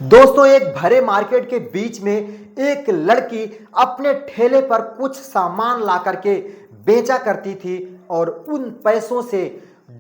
दोस्तों, एक भरे मार्केट के बीच में एक लड़की अपने ठेले पर कुछ सामान ला करके बेचा करती थी और उन पैसों से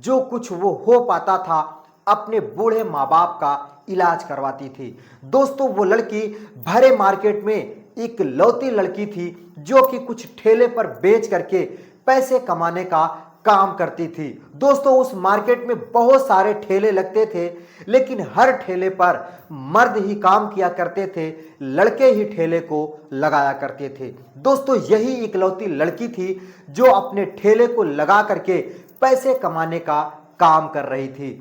जो कुछ वो हो पाता था अपने बूढ़े माँ बाप का इलाज करवाती थी। दोस्तों, वो लड़की भरे मार्केट में एक लौती लड़की थी जो कि कुछ ठेले पर बेच करके पैसे कमाने का काम करती थी। दोस्तों, उस मार्केट में बहुत सारे ठेले लगते थे, लेकिन हर ठेले पर मर्द ही काम किया करते थे, लड़के ही ठेले को लगाया करते थे। दोस्तों, यही इकलौती लड़की थी जो अपने ठेले को लगा करके पैसे कमाने का काम कर रही थी।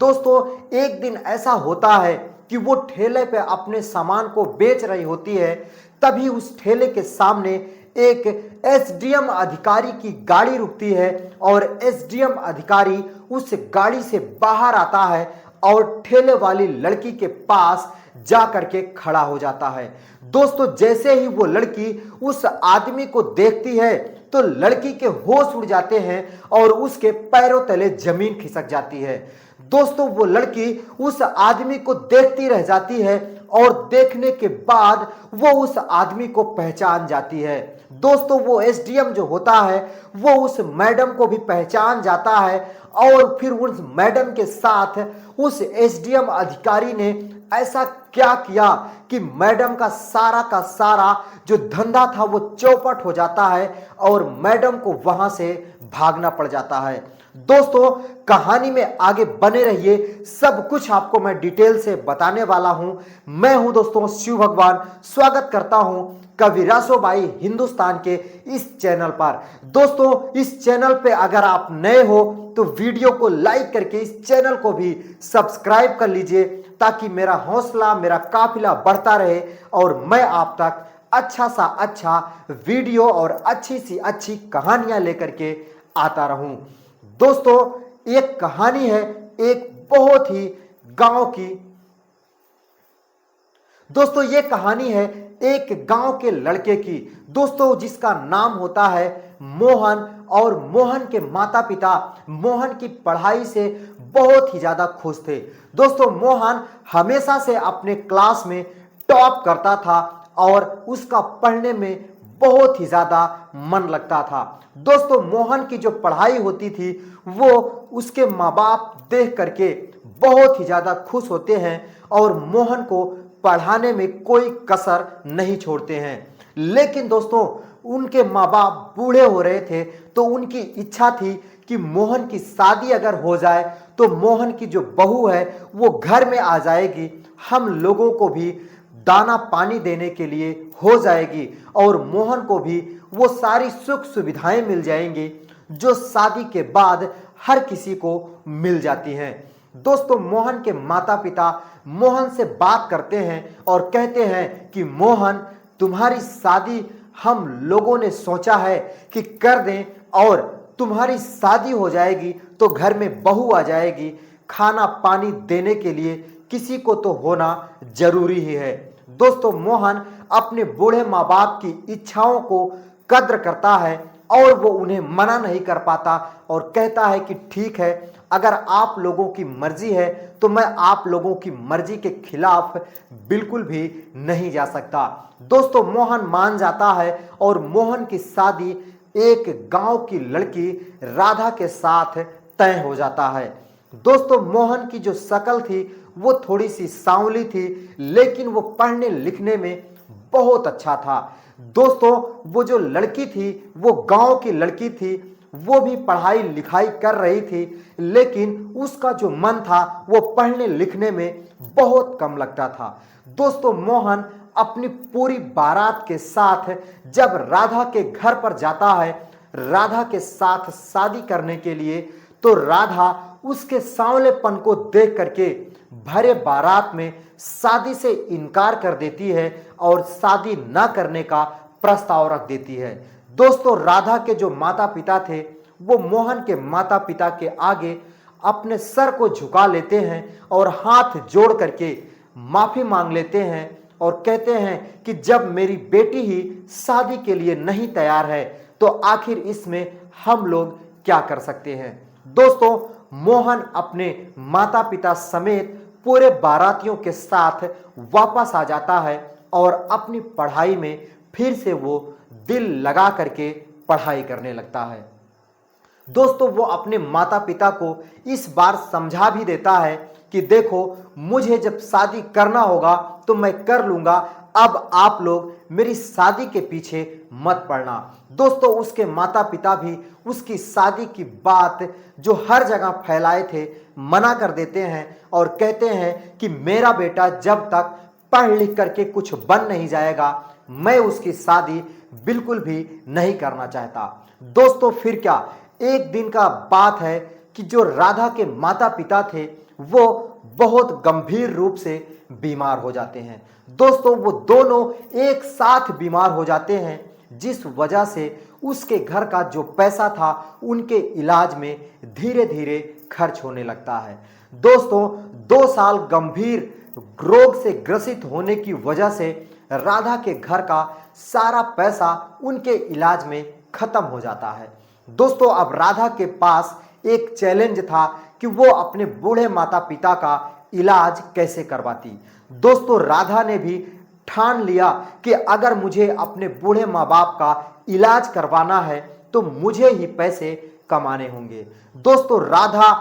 दोस्तों, एक दिन ऐसा होता है कि वो ठेले पे अपने सामान को बेच रही होती है, तभी उस ठेले के सामने एक एसडीएम अधिकारी की गाड़ी रुकती है और एसडीएम अधिकारी उस गाड़ी से बाहर आता है और ठेले वाली लड़की के पास जा करके खड़ा हो जाता है। दोस्तों, जैसे ही वो लड़की उस आदमी को देखती है तो लड़की के होश उड़ जाते हैं और उसके पैरों तले जमीन खिसक जाती है। दोस्तों, वो लड़की उस आदमी को देखती रह जाती है और देखने के बाद वो उस आदमी को पहचान जाती है। दोस्तों, वो एसडीएम जो होता है वो उस मैडम को भी पहचान जाता है और फिर उस मैडम के साथ उस एसडीएम अधिकारी ने ऐसा क्या किया कि मैडम का सारा जो धंधा था वो चौपट हो जाता है और मैडम को वहां से भागना पड़ जाता है। दोस्तों, कहानी में आगे बने रहिए, सब कुछ आपको मैं डिटेल से बताने वाला हूं। मैं हूं दोस्तों शिव भगवान, स्वागत करता हूं कविरासो बाई हिंदुस्तान के इस चैनल पर। दोस्तों, इस चैनल पे अगर आप नए हो तो वीडियो को लाइक करके इस चैनल को भी सब्सक्राइब कर लीजिए ताकि मेरा हौसला, मेरा काफिला बढ़ता रहे और मैं आप तक अच्छा सा अच्छा वीडियो और अच्छी सी अच्छी कहानियां लेकर के आता रहूं। दोस्तों, एक कहानी है एक बहुत ही गांव की। दोस्तों, ये कहानी है एक गांव के लड़के की, दोस्तों, जिसका नाम होता है मोहन। और मोहन के माता पिता मोहन की पढ़ाई से बहुत ही ज्यादा खुश थे। दोस्तों, मोहन हमेशा से अपने क्लास में टॉप करता था और उसका पढ़ने में बहुत ही ज्यादा मन लगता था। दोस्तों, मोहन की जो पढ़ाई होती थी वो उसके माँ बाप देख करके बहुत ही ज्यादा खुश होते हैं और मोहन को पढ़ाने में कोई कसर नहीं छोड़ते हैं। लेकिन दोस्तों, उनके माँ बाप बूढ़े हो रहे थे तो उनकी इच्छा थी कि मोहन की शादी अगर हो जाए तो मोहन की जो बहू है वो घर में आ जाएगी, हम लोगों को भी दाना पानी देने के लिए हो जाएगी और मोहन को भी वो सारी सुख सुविधाएं मिल जाएंगी जो शादी के बाद हर किसी को मिल जाती हैं। दोस्तों, मोहन के माता पिता मोहन से बात करते हैं और कहते हैं कि मोहन, तुम्हारी शादी हम लोगों ने सोचा है कि कर दें और तुम्हारी शादी हो जाएगी तो घर में बहू आ जाएगी, खाना पानी देने के लिए किसी को तो होना जरूरी ही है। दोस्तों, मोहन अपने बूढ़े माँ बाप की इच्छाओं को कद्र करता है और वो उन्हें मना नहीं कर पाता और कहता है कि ठीक है, अगर आप लोगों की मर्जी है तो मैं आप लोगों की मर्जी के खिलाफ बिल्कुल भी नहीं जा सकता। दोस्तों, मोहन मान जाता है और मोहन की शादी एक गांव की लड़की राधा के साथ तय हो जाता है। दोस्तों, मोहन की जो शक्ल थी वो थोड़ी सी सांवली थी, लेकिन वो पढ़ने लिखने में बहुत अच्छा था। दोस्तों, वो जो लड़की थी वो गांव की लड़की थी, वो भी पढ़ाई लिखाई कर रही थी, लेकिन उसका जो मन था वो पढ़ने लिखने में बहुत कम लगता था। दोस्तों, मोहन अपनी पूरी बारात के साथ जब राधा के घर पर जाता है राधा के साथ शादी करने के लिए, तो राधा उसके सांवलेपन को देख करके भरे बारात में शादी से इनकार कर देती है और शादी ना करने का प्रस्ताव रख देती है। दोस्तों, राधा के जो माता पिता थे वो मोहन के माता पिता के आगे अपने सर को झुका लेते हैं और हाथ जोड़ करके माफी मांग लेते हैं और कहते हैं कि जब मेरी बेटी ही शादी के लिए नहीं तैयार है तो आखिर इसमें हम लोग क्या कर सकते हैं। दोस्तों, मोहन अपने माता पिता समेत पूरे बारातियों के साथ वापस आ जाता है और अपनी पढ़ाई में फिर से वो दिल लगा करके पढ़ाई करने लगता है। दोस्तों वो अपने माता पिता को इस बार समझा भी देता है कि देखो, मुझे जब शादी करना होगा तो मैं कर लूंगा, अब आप लोग मेरी शादी के पीछे मत पड़ना। दोस्तों उसके माता पिता भी उसकी शादी की बात जो हर जगह फैलाए थे मना कर देते हैं और कहते हैं कि मेरा बेटा जब तक पढ़ लिख करके कुछ बन नहीं जाएगा, मैं उसकी शादी बिल्कुल भी नहीं करना चाहता। दोस्तों फिर क्या, एक दिन का बात है कि जो राधा के माता पिता थे वो बहुत गंभीर रूप से बीमार हो जाते हैं। दोस्तों वो दोनों एक साथ बीमार हो जाते हैं, जिस वजह से उसके घर का जो पैसा था उनके इलाज में धीरे धीरे खर्च होने लगता है। दोस्तों 2 साल गंभीर रोग से ग्रसित होने की वजह से राधा के घर का सारा पैसा उनके इलाज में खत्म हो जाता है। दोस्तों अब राधा के पास एक चैलेंज था कि वो अपने बूढ़े माता पिता का इलाज कैसे करवाती। दोस्तों राधा ने भी ठान लिया कि अगर मुझे अपने बूढ़े माँ बाप का इलाज करवाना है तो मुझे ही पैसे कमाने होंगे। दोस्तों राधा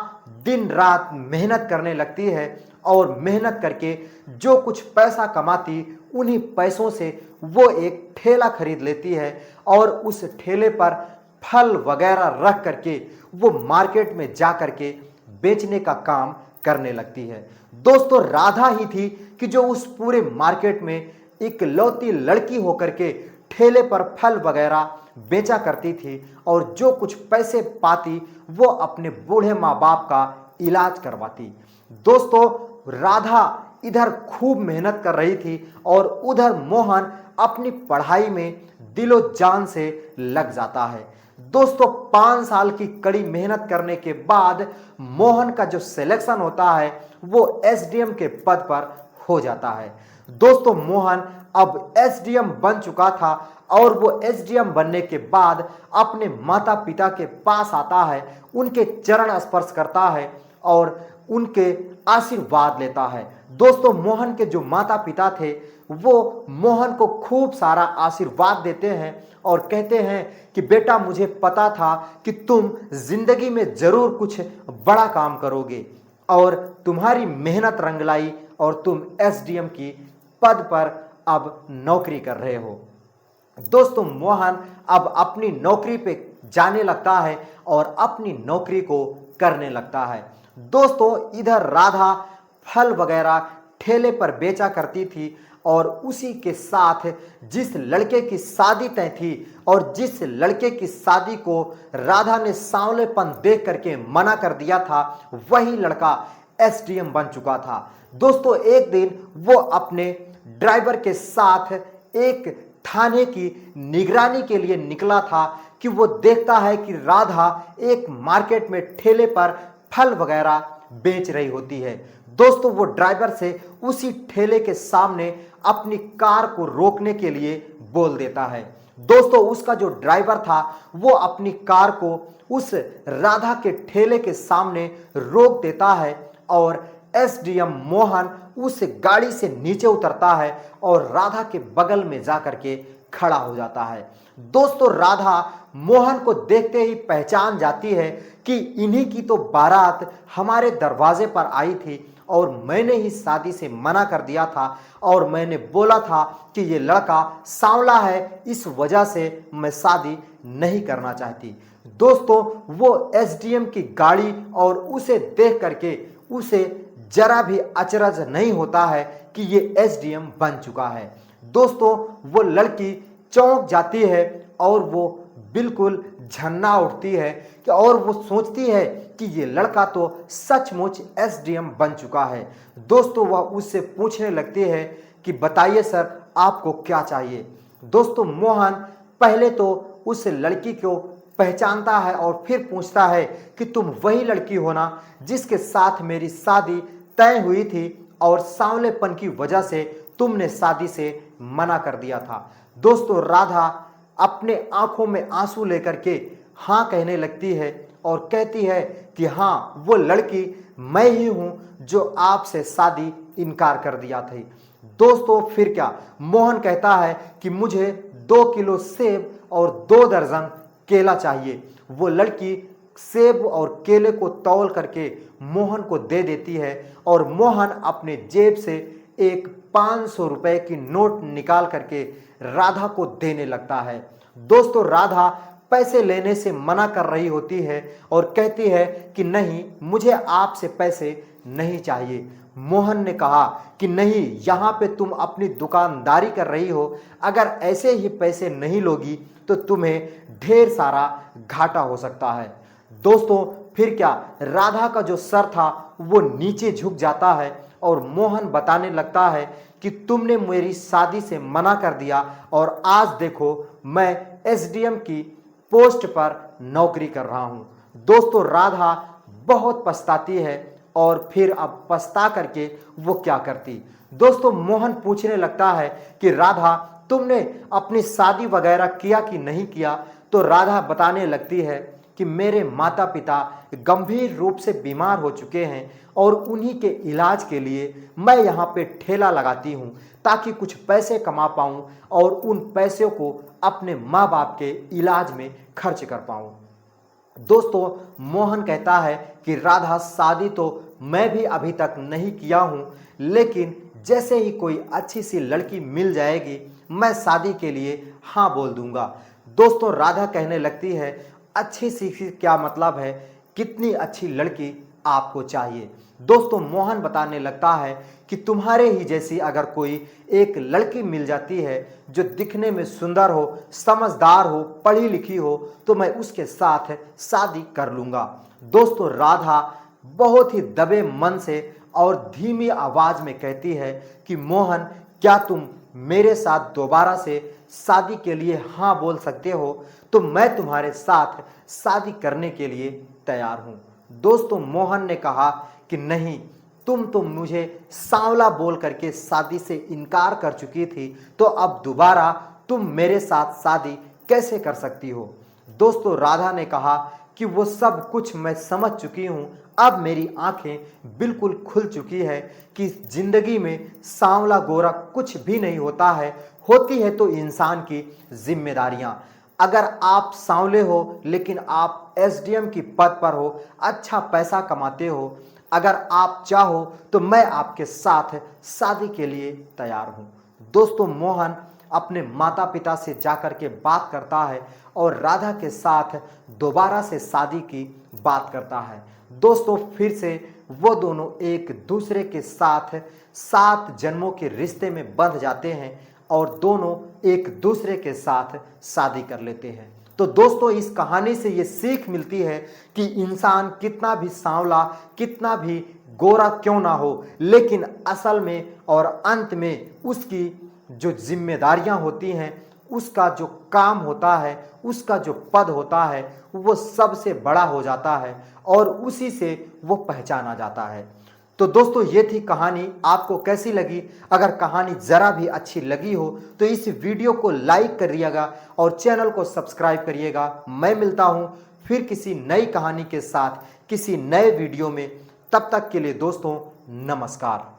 दिन रात मेहनत करने लगती है और मेहनत करके जो कुछ पैसा कमाती उन्हीं पैसों से वो एक ठेला खरीद लेती है और उस ठेले पर फल वगैरह रख करके वो मार्केट में जा करके बेचने का काम करने लगती है। दोस्तों राधा ही थी कि जो उस पूरे मार्केट में इकलौती लड़की होकर के ठेले पर फल वगैरह बेचा करती थी और जो कुछ पैसे पाती वो अपने बूढ़े माँ बाप का इलाज करवाती। दोस्तों राधा इधर खूब मेहनत कर रही थी और उधर मोहन अपनी पढ़ाई में दिलो जान से लग जाता है। दोस्तों 5 साल की कड़ी मेहनत करने के बाद मोहन का जो सिलेक्शन होता है वो एसडीएम के पद पर हो जाता है। दोस्तों मोहन अब एसडीएम बन चुका था और वो एसडीएम बनने के बाद अपने माता पिता के पास आता है, उनके चरण स्पर्श करता है और उनके आशीर्वाद लेता है। दोस्तों मोहन के जो माता पिता थे वो मोहन को खूब सारा आशीर्वाद देते हैं और कहते हैं कि बेटा मुझे पता था कि तुम जिंदगी में जरूर कुछ बड़ा काम करोगे और तुम्हारी मेहनत रंग लाई और तुम एसडीएम की पद पर अब नौकरी कर रहे हो। दोस्तों मोहन अब अपनी नौकरी पे जाने लगता है और अपनी नौकरी को करने लगता है। दोस्तों इधर राधा फल वगैरह ठेले पर बेचा करती थी और उसी के साथ जिस लड़के की शादी तय थी और जिस लड़के की शादी को राधा ने सांवलेपन देख करके मना कर दिया था वही लड़का एसडीएम बन चुका था। दोस्तों एक दिन वो अपने ड्राइवर के साथ एक थाने की निगरानी के लिए निकला था कि वो देखता है कि राधा एक मार्केट में ठेले पर फल वगैरह बेच रही होती है। दोस्तों वो ड्राइवर से उसी ठेले के सामने अपनी कार को रोकने के लिए बोल देता है। दोस्तों उसका जो ड्राइवर था वो अपनी कार को उस राधा के ठेले के सामने रोक देता है और एसडीएम मोहन उस गाड़ी से नीचे उतरता है और राधा के बगल में जाकर के खड़ा हो जाता है। दोस्तों राधा मोहन को देखते ही पहचान जाती है कि इन्हीं की तो बारात हमारे दरवाजे पर आई थी और मैंने ही शादी से मना कर दिया था और मैंने बोला था कि ये लड़का सांवला है, इस वजह से मैं शादी नहीं करना चाहती। दोस्तों वो एसडीएम की गाड़ी और उसे देख करके उसे जरा भी अचरज नहीं होता है कि ये एसडीएम बन चुका है। दोस्तों वो लड़की चौंक जाती है और वो बिल्कुल झन्ना उठती है कि और वो सोचती है कि ये लड़का तो सचमुच एसडीएम बन चुका है। दोस्तों वह उससे पूछने लगती है कि बताइए सर आपको क्या चाहिए। दोस्तों मोहन पहले तो उस लड़की को पहचानता है और फिर पूछता है कि तुम वही लड़की हो ना जिसके साथ मेरी शादी तय हुई थी और सांवलेपन की वजह से तुमने शादी से मना कर दिया था। दोस्तों राधा अपने आंखों में आंसू लेकर के हाँ कहने लगती है और कहती है कि हाँ, वो लड़की मैं ही हूं जो आपसे शादी इनकार कर दिया थी। दोस्तों फिर क्या, मोहन कहता है कि मुझे 2 किलो सेब और 2 दर्जन केला चाहिए। वो लड़की सेब और केले को तौल करके मोहन को दे देती है और मोहन अपने जेब से एक 500 रुपए की नोट निकाल करके राधा को देने लगता है। दोस्तों राधा पैसे लेने से मना कर रही होती है और कहती है कि नहीं, मुझे आपसे पैसे नहीं चाहिए। मोहन ने कहा कि नहीं, यहाँ पे तुम अपनी दुकानदारी कर रही हो, अगर ऐसे ही पैसे नहीं लोगी तो तुम्हें ढेर सारा घाटा हो सकता है। दोस्तों फिर क्या, राधा का जो सर था वो नीचे झुक जाता है और मोहन बताने लगता है कि तुमने मेरी शादी से मना कर दिया और आज देखो मैं एसडीएम की पोस्ट पर नौकरी कर रहा हूं। दोस्तों राधा बहुत पछताती है और फिर अब पछता करके वो क्या करती। दोस्तों मोहन पूछने लगता है कि राधा तुमने अपनी शादी वगैरह किया कि नहीं किया, तो राधा बताने लगती है कि मेरे माता पिता गंभीर रूप से बीमार हो चुके हैं और उन्हीं के इलाज के लिए मैं यहाँ पे ठेला लगाती हूँ ताकि कुछ पैसे कमा पाऊँ और उन पैसों को अपने माँ बाप के इलाज में खर्च कर पाऊँ। दोस्तों मोहन कहता है कि राधा शादी तो मैं भी अभी तक नहीं किया हूँ, लेकिन जैसे ही कोई अच्छी सी लड़की मिल जाएगी मैं शादी के लिए हाँ बोल दूंगा। दोस्तों राधा कहने लगती है अच्छी सी क्या मतलब है, कितनी अच्छी लड़की आपको चाहिए। दोस्तों मोहन बताने लगता है कि तुम्हारे ही जैसी अगर कोई एक लड़की मिल जाती है जो दिखने में सुंदर हो, समझदार हो, पढ़ी लिखी हो, तो मैं उसके साथ शादी कर लूँगा। दोस्तों राधा बहुत ही दबे मन से और धीमी आवाज़ में कहती है कि मोहन, क्या तुम मेरे साथ दोबारा से शादी के लिए हाँ बोल सकते हो, तो मैं तुम्हारे साथ शादी करने के लिए तैयार हूँ। दोस्तों मोहन ने कहा कि नहीं, तुम तो मुझे सांवला बोल करके शादी से इनकार कर चुकी थी, तो अब दोबारा तुम मेरे साथ शादी कैसे कर सकती हो। दोस्तों राधा ने कहा कि वो सब कुछ मैं समझ चुकी हूँ, अब मेरी आंखें बिल्कुल खुल चुकी है कि जिंदगी में सांवला गोरा कुछ भी नहीं होता है, होती है तो इंसान की जिम्मेदारियां। अगर आप सांवले हो लेकिन आप एसडीएम की पद पर हो, अच्छा पैसा कमाते हो, अगर आप चाहो तो मैं आपके साथ शादी के लिए तैयार हूं। दोस्तों मोहन अपने माता पिता से जाकर के बात करता है और राधा के साथ दोबारा से शादी की बात करता है। दोस्तों फिर से वो दोनों एक दूसरे के साथ 7 जन्मों के रिश्ते में बंध जाते हैं और दोनों एक दूसरे के साथ शादी कर लेते हैं। तो दोस्तों इस कहानी से ये सीख मिलती है कि इंसान कितना भी सांवला, कितना भी गोरा क्यों ना हो, लेकिन असल में और अंत में उसकी जो जिम्मेदारियां होती हैं, उसका जो काम होता है, उसका जो पद होता है, वो सबसे बड़ा हो जाता है और उसी से वो पहचाना जाता है। तो दोस्तों ये थी कहानी, आपको कैसी लगी? अगर कहानी ज़रा भी अच्छी लगी हो तो इस वीडियो को लाइक करिएगा और चैनल को सब्सक्राइब करिएगा। मैं मिलता हूँ फिर किसी नई कहानी के साथ किसी नए वीडियो में, तब तक के लिए दोस्तों नमस्कार।